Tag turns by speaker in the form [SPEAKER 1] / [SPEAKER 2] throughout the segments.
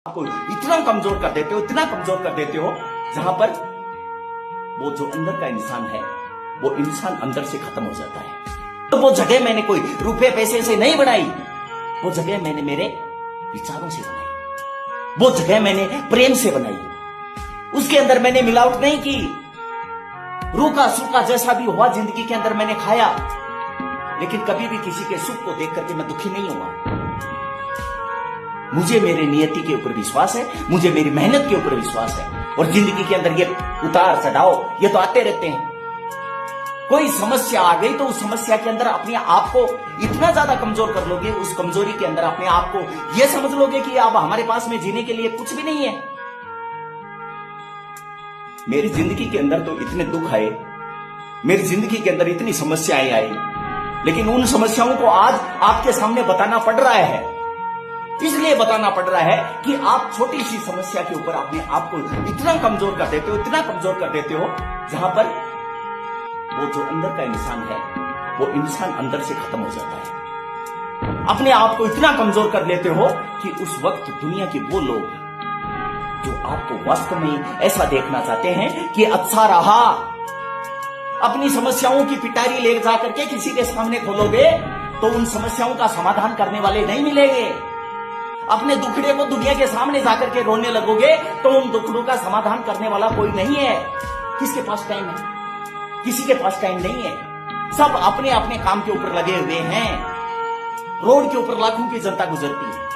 [SPEAKER 1] आपको इतना कमजोर कर देते हो, इतना कमजोर कर देते हो, जहां पर वो जो अंदर का इंसान है वो इंसान अंदर से खत्म हो जाता है। तो वो जगह मैंने कोई रुपए पैसे से नहीं बनाई, वो जगह मैंने मेरे विचारों से बनाई, वो जगह मैंने प्रेम से बनाई। उसके अंदर मैंने मिलावट नहीं की। रूखा सूखा जैसा भी हुआ जिंदगी के अंदर मैंने खाया, लेकिन कभी भी किसी के सुख को देख करके मैं दुखी नहीं हुआ। मुझे मेरे नियति के ऊपर विश्वास है, मुझे मेरी मेहनत के ऊपर विश्वास है। और जिंदगी के अंदर ये उतार चढ़ाव ये तो आते रहते हैं। कोई समस्या आ गई तो उस समस्या के अंदर अपने आप को इतना ज्यादा कमजोर कर लोगे, उस कमजोरी के अंदर अपने आप को यह समझ लोगे कि अब हमारे पास में जीने के लिए कुछ भी नहीं है। मेरी जिंदगी के अंदर तो इतने दुख आए, मेरी जिंदगी के अंदर इतनी समस्याएं आई, लेकिन उन समस्याओं को आज आपके सामने बताना पड़ रहा है। इसलिए बताना पड़ रहा है कि आप छोटी सी समस्या के ऊपर अपने आप को इतना कमजोर कर देते हो, इतना कमजोर कर देते हो, जहां पर वो जो अंदर का इंसान है वो इंसान अंदर से खत्म हो जाता है। अपने आप को इतना कमजोर कर लेते हो कि उस वक्त दुनिया के वो लोग जो आपको वास्तव में ऐसा देखना चाहते हैं कि अच्छा रहा, अपनी समस्याओं की पिटारी ले जाकर के किसी के सामने खोलोगे तो उन समस्याओं का समाधान करने वाले नहीं मिलेंगे। अपने दुखड़े को दुनिया के सामने जाकर के रोने लगोगे तो उन दुखड़ों का समाधान करने वाला कोई नहीं है। किसके पास टाइम है? किसी के पास टाइम नहीं है। सब अपने अपने काम के ऊपर लगे हुए हैं। रोड के ऊपर लाखों की जनता गुजरती है,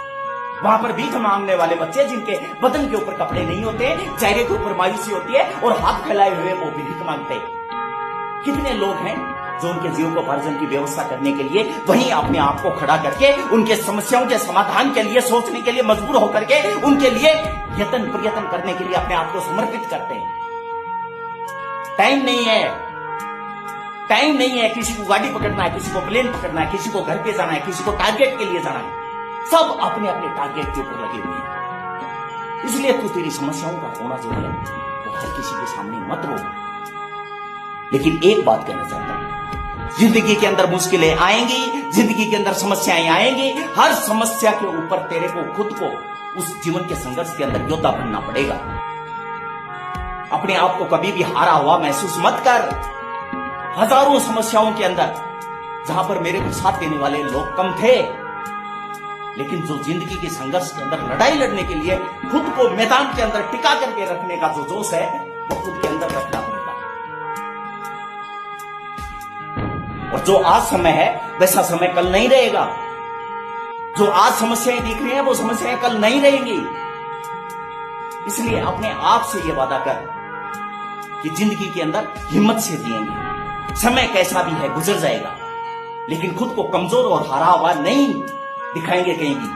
[SPEAKER 1] वहां पर भीख मांगने वाले बच्चे जिनके बदन के ऊपर कपड़े नहीं होते, चेहरे के ऊपर मायूसी होती है और हाथ फैलाए हुए वो भीख मांगते। कितने लोग हैं जो उनके जीविकोपार्जन की व्यवस्था करने के लिए वहीं अपने आप को खड़ा करके उनके समस्याओं के समाधान के लिए सोचने के लिए मजबूर होकर के उनके लिए यत्न प्रयत्न करने के लिए अपने आप को समर्पित करते हैं। टाइम नहीं है, टाइम नहीं है। किसी को गाड़ी पकड़ना है, किसी को प्लेन पकड़ना है, किसी को घर पे जाना है, किसी को टारगेट के लिए जाना है। सब अपने अपने टारगेट के ऊपर लगे हुए हैं। इसलिए तू तेरी समस्याओं का होना जो है वो हर किसी के सामने मत रो। लेकिन एक बात कहना चाहता हूं, जिंदगी के अंदर मुश्किलें आएंगी, जिंदगी के अंदर समस्याएं आएंगी। हर समस्या के ऊपर तेरे को खुद को उस जीवन के संघर्ष के अंदर योद्धा बनना पड़ेगा। अपने आप को कभी भी हारा हुआ महसूस मत कर। हजारों समस्याओं के अंदर जहां पर मेरे को साथ देने वाले लोग कम थे, लेकिन जो जिंदगी के संघर्ष के अंदर लड़ाई लड़ने के लिए खुद को मैदान के अंदर टिका करके रखने का जो जोश है वो खुद के अंदर रखना पड़ेगा। और जो आज समय है वैसा समय कल नहीं रहेगा। जो आज समस्याएं दिख रही हैं वो समस्याएं कल नहीं रहेंगी। इसलिए अपने आप से ये वादा कर कि जिंदगी के अंदर हिम्मत से जिएंगे। समय कैसा भी है गुजर जाएगा, लेकिन खुद को कमजोर और हारा हुआ नहीं दिखाएंगे कहीं भी।